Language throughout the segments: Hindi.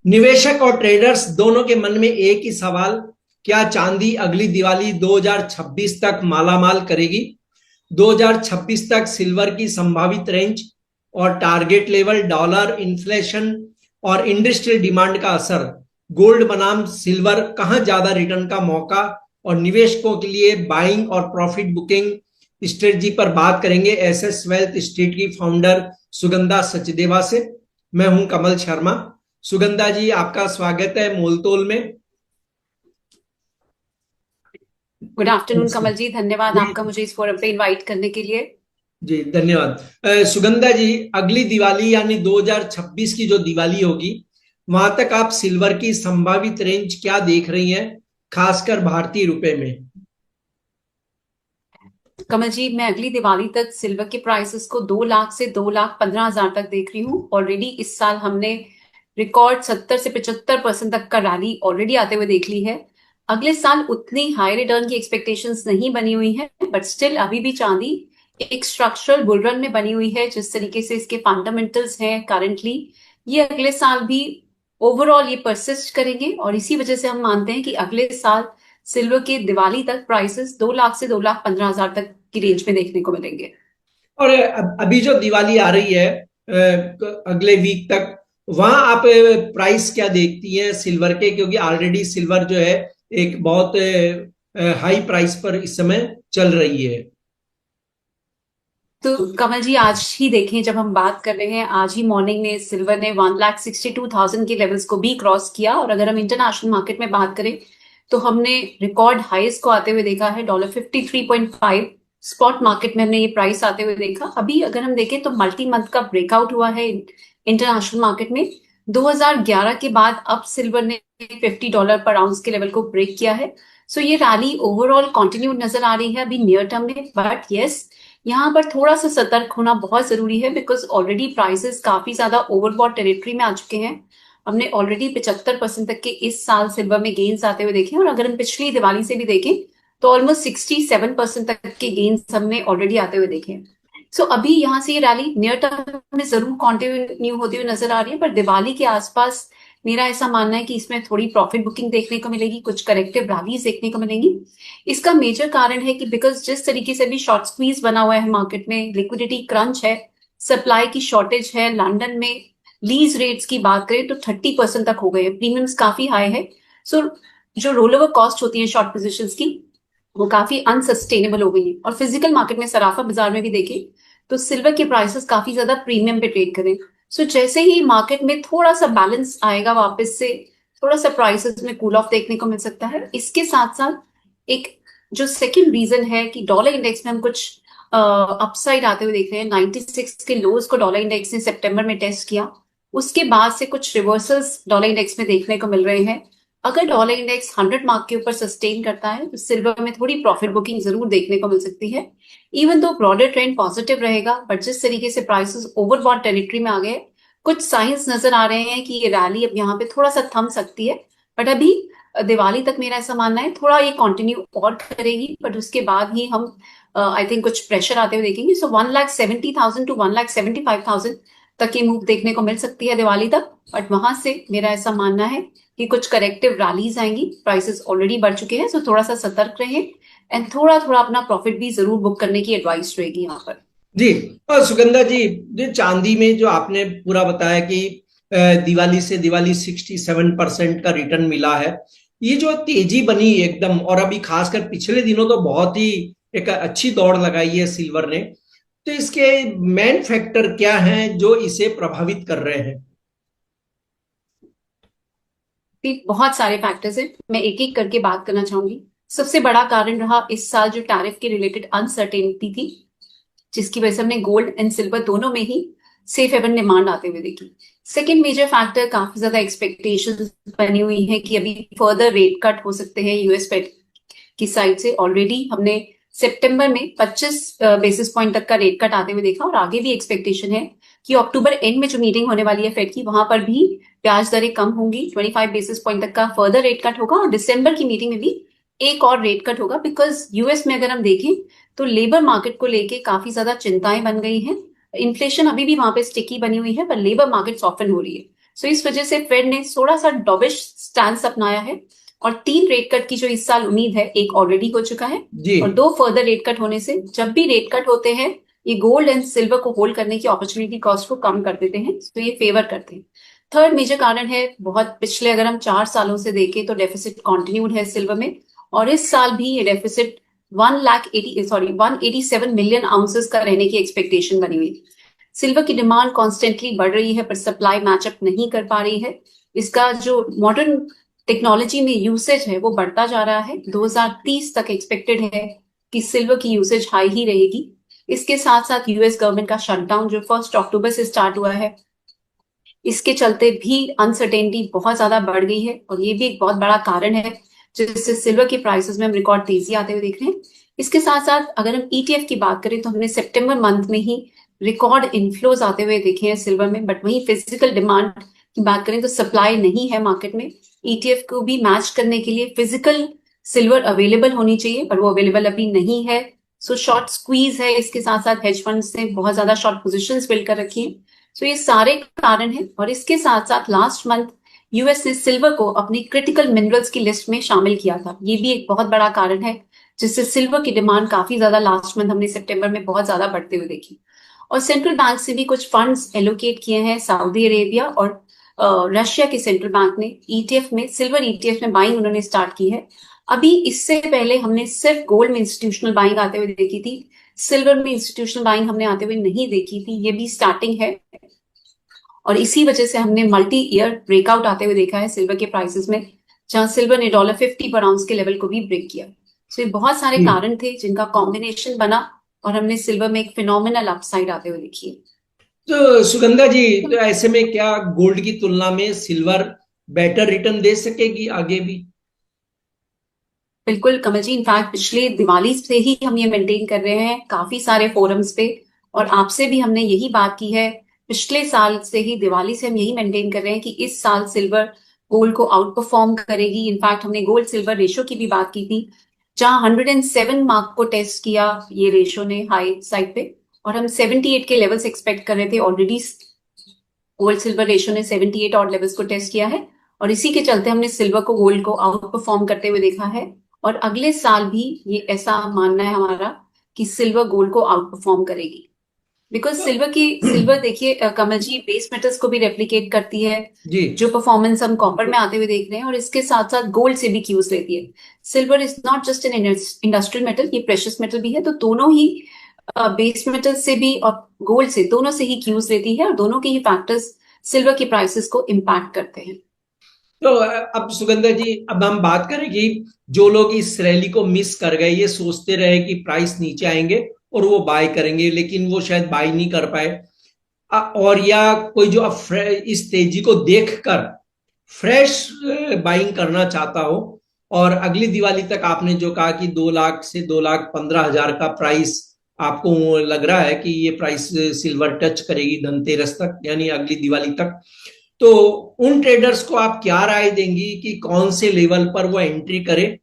निवेशक और ट्रेडर्स दोनों के मन में एक ही सवाल, क्या चांदी अगली दिवाली 2026 तक मालामाल करेगी? 2026 तक सिल्वर की संभावित रेंज और टारगेट लेवल, डॉलर, इन्फ्लेशन और इंडस्ट्रियल डिमांड का असर, गोल्ड बनाम सिल्वर कहां ज्यादा रिटर्न का मौका और निवेशकों के लिए बाइंग और प्रॉफिट बुकिंग स्ट्रेटजी पर बात करेंगे एसएस वेल्थ स्ट्रीट की फाउंडर सुगंधा सचदेवा से। मैं हूं कमल शर्मा। सुगंधा जी, आपका स्वागत है मोलतोल में। गुड आफ्टरनून कमल जी, धन्यवाद आपका मुझे इस फोरम पे इनवाइट करने के लिए। जी धन्यवाद। सुगंधा जी, अगली दिवाली यानी 2026 की जो दिवाली होगी, वहां तक आप सिल्वर की संभावित रेंज क्या देख रही हैं, खासकर भारतीय रुपए में? कमल जी, मैं अगली दिवाली तक सिल्वर के प्राइसेस को 2 लाख से 2,15,000 तक देख रही हूँ। ऑलरेडी इस साल हमने रिकॉर्ड 70 से 75% तक का रैली ऑलरेडी आते हुए देख ली है। अगले साल उतनी हाई रिटर्न की एक्सपेक्टेशंस नहीं बनी हुई है, बट स्टिल अभी भी चांदी एक स्ट्रक्चरल बुल रन में बनी हुई है। जिस तरीके से इसके फंडामेंटल्स हैं करंटली, ये अगले साल भी ओवरऑल ये परसिस्ट करेंगे, और इसी वजह से हम मानते हैं कि अगले साल सिल्वर के दिवाली तक प्राइसेस 2 लाख से 2,15,000 तक की रेंज में देखने को मिलेंगे। और अभी जो दिवाली आ रही है अगले वीक तक, वहां आप प्राइस क्या देखती हैं सिल्वर के? क्योंकि ऑलरेडी सिल्वर जो है एक बहुत हाई प्राइस पर इस समय चल रही है। तो कमल जी, आज ही देखें, जब हम बात कर रहे हैं, आज ही मॉर्निंग में सिल्वर ने 1,62,000 के लेवल्स को भी क्रॉस किया। और अगर हम इंटरनेशनल मार्केट में बात करें तो हमने रिकॉर्ड हाईस को आते हुए देखा है, $53.5 स्पॉट मार्केट में हमने ये प्राइस आते हुए देखा। अभी अगर हम देखें तो मल्टी मंथ का ब्रेकआउट हुआ है इंटरनेशनल मार्केट में 2011 के बाद। अब सिल्वर ने $50 पर आउंस के लेवल को ब्रेक किया है। सो ये रैली ओवरऑल कंटिन्यू नजर आ रही है अभी नियर टर्म में। बट यस, यहाँ पर थोड़ा सा सतर्क होना बहुत जरूरी है, बिकॉज ऑलरेडी प्राइसेस काफी ज्यादा ओवरबॉट टेरिटरी में आ चुके हैं। हमने ऑलरेडी 75% तक के इस साल सिल्वर में गेन्स आते हुए देखे, और अगर हम पिछली दिवाली से भी देखें तो ऑलमोस्ट 67% तक के गेन्स हमने ऑलरेडी आते हुए देखे। सो अभी यहाँ से ये रैली नियर टर्म में जरूर कंटिन्यू होती हुई नजर आ रही है, पर दिवाली के आसपास मेरा ऐसा मानना है कि इसमें थोड़ी प्रॉफिट बुकिंग देखने को मिलेगी, कुछ करेक्टिव रैलीज देखने को मिलेंगी। इसका मेजर कारण है कि बिकॉज जिस तरीके से भी शॉर्ट स्क्वीज बना हुआ है मार्केट में, लिक्विडिटी क्रंच है, सप्लाई की शॉर्टेज है। लंदन में लीज रेट्स की बात करें तो 30% तक हो गए हैं, प्रीमियम्स काफी हाई है। सो जो रोल ओवर कॉस्ट होती है शॉर्ट पोजिशन की, वो काफी अनसस्टेनेबल हो गई है। और फिजिकल मार्केट में, सराफा बाजार में भी देखें तो सिल्वर के प्राइसेस काफी ज्यादा प्रीमियम पे ट्रेड करें। सो जैसे ही मार्केट में थोड़ा सा बैलेंस आएगा वापस से, थोड़ा सा प्राइसेस में कूल ऑफ देखने को मिल सकता है। इसके साथ साथ एक जो सेकंड रीजन है कि डॉलर इंडेक्स में हम कुछ अपसाइड आते हुए देख रहे हैं। 96 के लोज को डॉलर इंडेक्स ने सितंबर में टेस्ट किया, उसके बाद से कुछ रिवर्सल्स डॉलर इंडेक्स में देखने को मिल रहे हैं। अगर डॉलर इंडेक्स 100 मार्क के ऊपर सस्टेन करता है तो सिल्वर में थोड़ी प्रॉफिट बुकिंग जरूर देखने को मिल सकती है। Even though broader trend positive रहेगा, बट जिस तरीके से प्राइसेस ओवरबॉट टेरिटरी में आ गए, कुछ साइंस नजर आ रहे हैं कि ये रैली अब यहाँ पे थोड़ा सा थम सकती है। बट अभी दिवाली तक मेरा ऐसा मानना है थोड़ा ये कंटिन्यू और करेगी, बट उसके बाद ही हम आई थिंक कुछ प्रेशर आते हुए देखेंगे। सो 1,70,000 टू 1,75,000 तक ये मूव देखने को मिल सकती है दिवाली तक। बट वहां से मेरा ऐसा मानना है कि कुछ करेक्टिव रैलीज आएंगी। प्राइसेस ऑलरेडी बढ़ चुके हैं, सो थोड़ा सा सतर्क रहें एंड थोड़ा थोड़ा अपना प्रॉफिट भी जरूर बुक करने की एडवाइस रहेगी यहाँ पर। जी। और सुगंधा जी, जो चांदी में जो आपने पूरा बताया कि दिवाली से दिवाली 67% का रिटर्न मिला है, ये जो तेजी बनी एकदम, और अभी खासकर पिछले दिनों तो बहुत ही एक अच्छी दौड़ लगाई है सिल्वर ने, तो इसके मेन फैक्टर क्या हैं जो इसे प्रभावित कर रहे हैं? बहुत सारे फैक्टर्स हैं, मैं एक एक करके बात करना चाहूंगी। सबसे बड़ा कारण रहा इस साल जो टैरिफ के रिलेटेड अनसर्टेनिटी थी, जिसकी वजह से हमने गोल्ड एंड सिल्वर दोनों में ही सेफ हेवन डिमांड आते हुए देखी। सेकेंड मेजर फैक्टर, काफी ज्यादा एक्सपेक्टेशंस बनी हुई है कि अभी फर्दर रेट कट हो सकते हैं यूएस फेड की साइड से। ऑलरेडी हमने सितंबर में 25 बेसिस पॉइंट तक का रेट कट आते हुए देखा, और आगे भी एक्सपेक्टेशन है कि अक्टूबर एंड में जो मीटिंग होने वाली है फेड की, वहां पर भी ब्याज दरें कम होंगी, 25 बेसिस पॉइंट तक का फर्दर रेट कट होगा, और दिसंबर की मीटिंग में भी एक और रेट कट होगा। बिकॉज यूएस में अगर हम देखें तो लेबर मार्केट को लेके काफी ज्यादा चिंताएं बन गई हैं। इन्फ्लेशन अभी भी वहां पे स्टिकी बनी हुई है, पर लेबर मार्केट सॉफ्टन हो रही है। सो इस वजह से फेड ने थोड़ा सा डॉविश स्टैंस अपनाया है और 3 रेट कट की जो इस साल उम्मीद है, एक ऑलरेडी हो चुका है जी और 2 फर्दर रेट कट होने से जब भी रेट कट होते हैं ये गोल्ड एंड सिल्वर को होल्ड करने की अपॉर्चुनिटी कॉस्ट को कम कर देते हैं, तो ये फेवर करते हैं। थर्ड मेजर कारण है, बहुत पिछले अगर हम 4 सालों से देखें तो डेफिसिट कंटिन्यूड है सिल्वर में, और इस साल भी ये डेफिसिट 187 मिलियन आउंसेस का रहने की एक्सपेक्टेशन बनी हुई। सिल्वर की डिमांड कॉन्स्टेंटली बढ़ रही है पर सप्लाई मैचअप नहीं कर पा रही है। इसका जो मॉडर्न टेक्नोलॉजी में यूसेज है वो बढ़ता जा रहा है। 2030 तक एक्सपेक्टेड है कि सिल्वर की यूसेज हाई ही रहेगी। इसके साथ साथ यूएस गवर्नमेंट का शटडाउन जो 1 अक्टूबर से स्टार्ट हुआ है, इसके चलते भी अनसर्टेनिटी बहुत ज्यादा बढ़ गई है और ये भी एक बहुत बड़ा कारण है जिससे सिल्वर के प्राइसेस में हम रिकॉर्ड तेजी आते हुए देख रहे हैं। इसके साथ साथ अगर हम ईटीएफ की बात करें तो हमने सितंबर मंथ में ही रिकॉर्ड इनफ्लोज आते हुए देखे हैं सिल्वर में, बट वहीं फिजिकल डिमांड की बात करें तो सप्लाई नहीं है मार्केट में। ईटीएफ को भी मैच करने के लिए फिजिकल सिल्वर अवेलेबल होनी चाहिए पर वो अवेलेबल अभी नहीं है, सो शॉर्ट स्क्वीज है। इसके साथ साथ हेज फंड्स ने बहुत ज्यादा शॉर्ट पोजीशंस बिल्ड कर रखी हैं। सो ये सारे कारण हैं और इसके साथ साथ लास्ट मंथ यूएस ने सिल्वर को अपनी क्रिटिकल मिनरल्स की लिस्ट में शामिल किया था। ये भी एक बहुत बड़ा कारण है जिससे सिल्वर की डिमांड काफी ज्यादा लास्ट मंथ हमने सितंबर में बहुत ज्यादा बढ़ते हुए देखी। और सेंट्रल बैंक से भी कुछ फंड्स एलोकेट किए हैं। सऊदी अरेबिया और रशिया के सेंट्रल बैंक ने ईटीएफ में, सिल्वर ईटीएफ में बाइंग उन्होंने स्टार्ट की है। अभी इससे पहले हमने सिर्फ गोल्ड में इंस्टीट्यूशनल बाइंग आते हुए देखी थी, सिल्वर में इंस्टीट्यूशनल बाइंग हमने आते हुए नहीं देखी थी। ये भी स्टार्टिंग है और इसी वजह से हमने मल्टी ईयर ब्रेकआउट आते हुए देखा है सिल्वर के प्राइसेस में, जहां सिल्वर ने $50 पर आउंस के लेवल को भी ब्रेक किया। सो ये बहुत सारे जी। कारण थे जिनका कॉम्बिनेशन बना और हमने सिल्वर में एक फिनोमिनल अपसाइड आते हुए देखी है। तो सुगंधा जी, तो ऐसे में क्या गोल्ड की तुलना में सिल्वर बेटर रिटर्न दे सकेगी आगे भी? बिल्कुल कमल जी, इनफैक्ट पिछले दिवाली से ही हम ये मेंटेन कर रहे हैं काफी सारे फोरम्स पे और आपसे भी हमने यही बात की है। पिछले साल से ही, दिवाली से हम यही मेंटेन कर रहे हैं कि इस साल सिल्वर गोल्ड को आउट परफॉर्म करेगी। इनफैक्ट हमने गोल्ड सिल्वर रेशो की भी बात की थी, जहां 107 मार्क को टेस्ट किया ये रेशो ने हाई साइड पे, और हम 78 के लेवल्स एक्सपेक्ट कर रहे थे। ऑलरेडी गोल्ड सिल्वर रेशो ने 78 और लेवल्स को टेस्ट किया है और इसी के चलते हमने सिल्वर को गोल्ड को आउट परफॉर्म करते हुए देखा है। और अगले साल भी ये ऐसा मानना है हमारा कि सिल्वर गोल्ड को आउट परफॉर्म करेगी, बिकॉज सिल्वर देखिए कमल जी, बेस मेटल्स को भी रेप्लिकेट करती है। जी जो परफॉर्मेंस हम कॉपर में आते हुए देख रहे हैं और इसके साथ साथ गोल्ड से भी क्यूज लेती है। Silver is not just an industrial metal, ये प्रेशियस मेटल भी है, तो दोनों ही बेस मेटल से भी और गोल्ड से, दोनों से ही क्यूज लेती है और दोनों के ही फैक्टर्स सिल्वर की प्राइसेस को इम्पैक्ट करते हैं। तो अब सुगंधा जी, अब हम बात करें कि जो लोग इस रैली को मिस कर गए, ये सोचते रहे कि प्राइस नीचे आएंगे और वो बाय करेंगे, लेकिन वो शायद बाय नहीं कर पाए, और या कोई जो अब इस तेजी को देखकर फ्रेश बाइंग करना चाहता हो और अगली दिवाली तक आपने जो कहा कि 2 लाख से 2,15,000 का प्राइस आपको लग रहा है कि ये प्राइस सिल्वर टच करेगी धनतेरस तक, यानी अगली दिवाली तक, तो उन ट्रेडर्स को आप क्या राय देंगी कि कौन से लेवल पर वो एंट्री करे?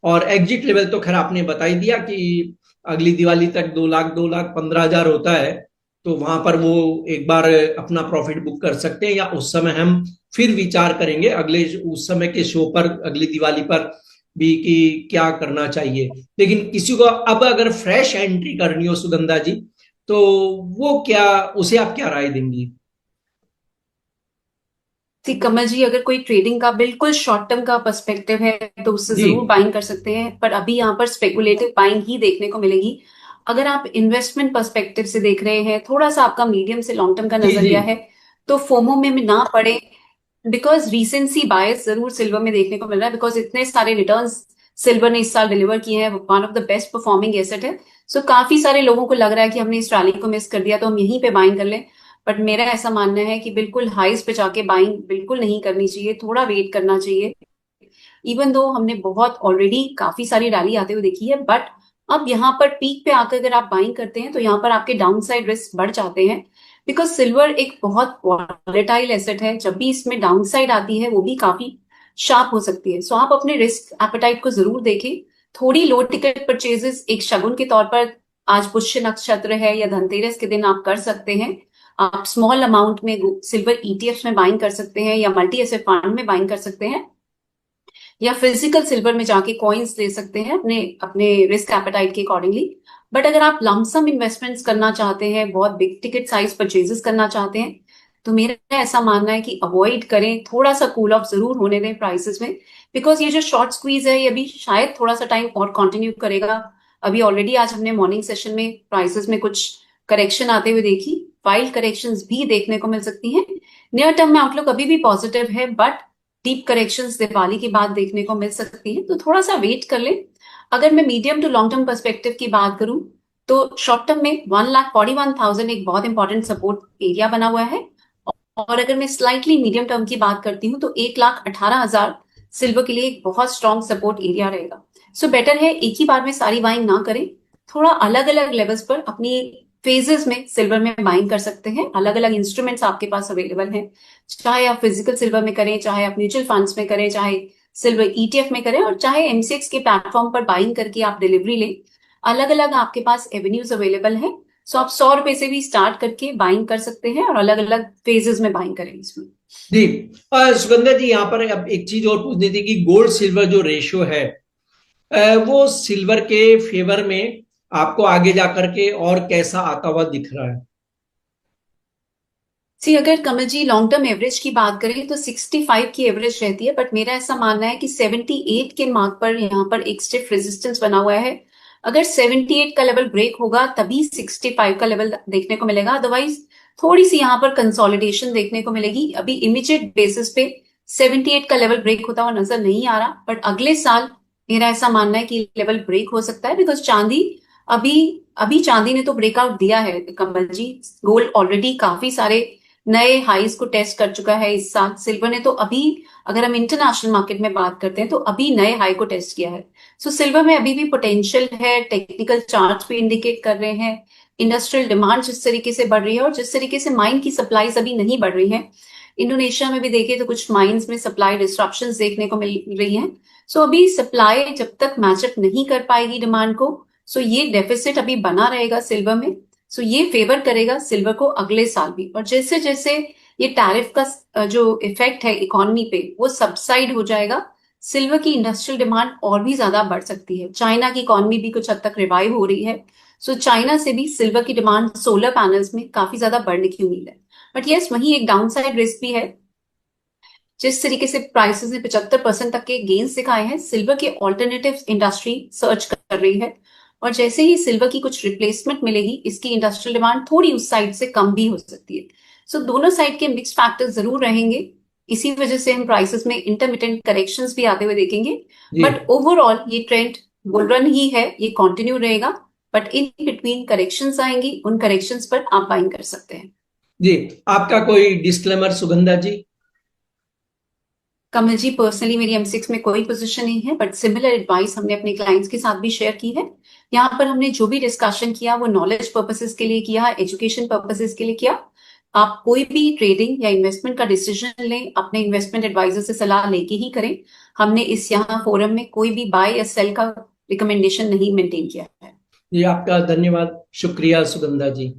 और एग्जिट लेवल तो खैर आपने बता ही दिया कि अगली दिवाली तक 2,15,000 होता है, तो वहां पर वो एक बार अपना प्रॉफिट बुक कर सकते हैं, या उस समय हम फिर विचार करेंगे अगले उस समय के शो पर, अगली दिवाली पर भी, कि क्या करना चाहिए। लेकिन किसी को अब अगर फ्रेश एंट्री करनी हो सुगंधा जी, तो वो क्या, उसे आप क्या राय देंगी? कमल जी, अगर कोई ट्रेडिंग का बिल्कुल शॉर्ट टर्म का पर्सपेक्टिव है तो उससे जी जरूर बाइंग कर सकते हैं, पर अभी यहाँ पर स्पेकुलेटिव बाइंग ही देखने को मिलेगी। अगर आप इन्वेस्टमेंट पर्सपेक्टिव से देख रहे हैं, थोड़ा सा आपका मीडियम से लॉन्ग टर्म का जी जी नजरिया है, तो फोमो में ना पड़े, बिकॉज रीसेंसी बायस जरूर सिल्वर में देखने को मिल रहा है, बिकॉज इतने सारे रिटर्न्स सिल्वर ने इस साल डिलीवर किए हैं, one of the best performing asset है। सो काफी सारे लोगों को लग रहा है कि हमने इस रैली को मिस कर दिया तो हम यहीं पे बाइंग कर लें, बट मेरा ऐसा मानना है कि बिल्कुल हाइस पे जाके बाइंग बिल्कुल नहीं करनी चाहिए, थोड़ा वेट करना चाहिए। इवन दो हमने बहुत ऑलरेडी काफी सारी रैली आते हुए देखी है, बट अब यहाँ पर पीक पे आकर अगर आप बाइंग करते हैं तो यहाँ पर आपके डाउन साइड रिस्क बढ़ जाते हैं, बिकॉज सिल्वर एक बहुत वॉलेटाइल एसेट है। जब भी इसमें डाउन साइड आती है वो भी काफी शार्प हो सकती है। सो आप अपने रिस्क एपेटाइट को जरूर देखें। थोड़ी लो टिकट परचेजेस एक शगुन के तौर पर आज पुष्य नक्षत्र है या धनतेरस के दिन आप कर सकते हैं, आप स्मॉल अमाउंट में सिल्वर ईटीएफ में बाइंग कर सकते हैं या मल्टी एसेट फंड में बाइंग कर सकते हैं या फिजिकल सिल्वर में जाके कॉइन्स ले सकते हैं अपने अपने रिस्क एपेटाइट के अकॉर्डिंगली। बट अगर आप लमसम इन्वेस्टमेंट्स करना चाहते हैं, बहुत बिग टिकट साइज परचेजेस करना चाहते हैं, तो मेरा ऐसा मानना है कि अवॉइड करें, थोड़ा सा कूल ऑफ जरूर होने दें प्राइसेस में, बिकॉज ये जो शॉर्ट स्क्वीज है ये अभी शायद थोड़ा सा टाइम और कंटिन्यू करेगा। अभी ऑलरेडी आज हमने मॉर्निंग सेशन में प्राइसेस में कुछ करेक्शन आते हुए देखी, वाइल्ड करेक्शंस भी देखने को मिल सकती हैं। नियर टर्म में आउटलुक अभी भी पॉजिटिव है, बट डीप करेक्शंस दिवाली के बाद देखने को मिल सकती है, तो थोड़ा सा वेट कर ले। अगर मैं medium to long term perspective की बात करूं तो शॉर्ट टर्म में 1,41,000 एक बहुत इंपॉर्टेंट सपोर्ट एरिया बना हुआ है, और अगर मैं स्लाइटली मीडियम टर्म की बात करती हूँ तो 1,18,000 सिल्वर के लिए एक बहुत स्ट्रॉन्ग सपोर्ट एरिया रहेगा। सो बेटर है एक ही बार में सारी बाइंग ना करें, थोड़ा अलग अलग लेवल्स पर अपनी फेजेस में सिल्वर में बाइंग कर सकते हैं। अलग अलग इंस्ट्रूमेंट्स आपके पास अवेलेबल हैं, चाहे आप फिजिकल सिल्वर में करें, चाहे आप म्यूचुअल फंड्स में करें, चाहे सिल्वर ईटीएफ में करें, और चाहे एमसीएक्स के प्लेटफॉर्म पर बाइंग करके आप डिलीवरी लें। अलग अलग आपके पास एवेन्यूज अवेलेबल है। सो आप 100 रुपए से भी स्टार्ट करके बाइंग कर सकते हैं और अलग अलग फेजेस में बाइंग करें इसमें। जी सुगंधा जी, यहाँ पर अब एक चीज और पूछनी थी कि गोल्ड सिल्वर जो रेशियो है वो सिल्वर के फेवर में आपको आगे जाकर के और कैसा आता हुआ दिख रहा है? सी अगर कमल जी लॉन्ग टर्म एवरेज की बात करें तो 65 की एवरेज रहती है, बट मेरा ऐसा मानना है कि 78 के मार्क पर यहाँ पर एक स्टिफ रेजिस्टेंस बना हुआ है। अगर 78 का लेवल ब्रेक होगा तभी 65 का लेवल देखने को मिलेगा, अदरवाइज थोड़ी सी यहाँ पर कंसोलिडेशन देखने को मिलेगी। अभी इमीडिएट बेसिस पे 78 का लेवल ब्रेक होता हुआ नजर नहीं आ रहा, बट अगले साल मेरा ऐसा मानना है कि लेवल ब्रेक हो सकता है, बिकॉज चांदी अभी अभी चांदी ने तो ब्रेकआउट दिया है कमल जी। गोल्ड ऑलरेडी काफी सारे नए हाईज को टेस्ट कर चुका है इस साल। सिल्वर ने तो अभी, अगर हम इंटरनेशनल मार्केट में बात करते हैं तो अभी नए हाई को टेस्ट किया है। सो सिल्वर में अभी भी पोटेंशियल है, टेक्निकल चार्ट्स भी इंडिकेट कर रहे हैं। इंडस्ट्रियल डिमांड जिस तरीके से बढ़ रही है और जिस तरीके से माइन की सप्लाईज अभी नहीं बढ़ रही है, इंडोनेशिया में भी देखें तो कुछ माइंस में सप्लाई डिस्ट्रप्शंस देखने को मिल रही हैं। सो अभी सप्लाई जब तक मैचअप नहीं कर पाएगी डिमांड को, सो ये डेफिसिट अभी बना रहेगा सिल्वर में। सो ये फेवर करेगा सिल्वर को अगले साल भी। और जैसे जैसे ये टैरिफ का जो इफेक्ट है इकोनॉमी पे वो सबसाइड हो जाएगा, सिल्वर की इंडस्ट्रियल डिमांड और भी ज्यादा बढ़ सकती है। चाइना की इकोनॉमी भी कुछ हद तक रिवाइव हो रही है, सो चाइना से भी सिल्वर की डिमांड सोलर पैनल्स में काफी ज्यादा बढ़ने की उम्मीद है। बट यस, वहीं एक डाउनसाइड रिस्क भी है। जिस तरीके से प्राइसेस ने 75% तक के गेन्स दिखाए हैं, सिल्वर के ऑल्टरनेटिव इंडस्ट्री सर्च कर रही है, और जैसे ही सिल्वर की कुछ रिप्लेसमेंट मिलेगी इसकी इंडस्ट्रियल डिमांड थोड़ी उस साइड से कम भी हो सकती है। सो दोनों साइड के मिक्स फैक्टर्स जरूर रहेंगे, इसी वजह से हम प्राइसेस में इंटरमिटेंट करेक्शंस भी आते हुए देखेंगे। बट ओवरऑल ये ट्रेंड बुल रन ही है, ये कंटिन्यू रहेगा, बट इन बिटवीन करेक्शंस आएंगी, उन करेक्शंस पर आप बाइंग कर सकते हैं। जी, आपका कोई डिस्क्लेमर सुगंधा जी? कमल जी, पर्सनली मेरी M6 में कोई पोजीशन नहीं है, बट सिमिलर एडवाइस हमने अपने क्लाइंट्स के साथ भी शेयर की है। यहाँ पर हमने जो भी डिस्कशन किया वो नॉलेज पर्पसेस के लिए किया, एजुकेशन पर्पसेस के लिए किया। आप कोई भी ट्रेडिंग या इन्वेस्टमेंट का डिसीजन लें, अपने इन्वेस्टमेंट एडवाइजर से सलाह लेके ही करें। हमने इस यहाँ फोरम में कोई भी बाय या सेल का रिकमेंडेशन नहीं मेंटेन किया है। जी, आपका धन्यवाद, शुक्रिया सुगंधा जी।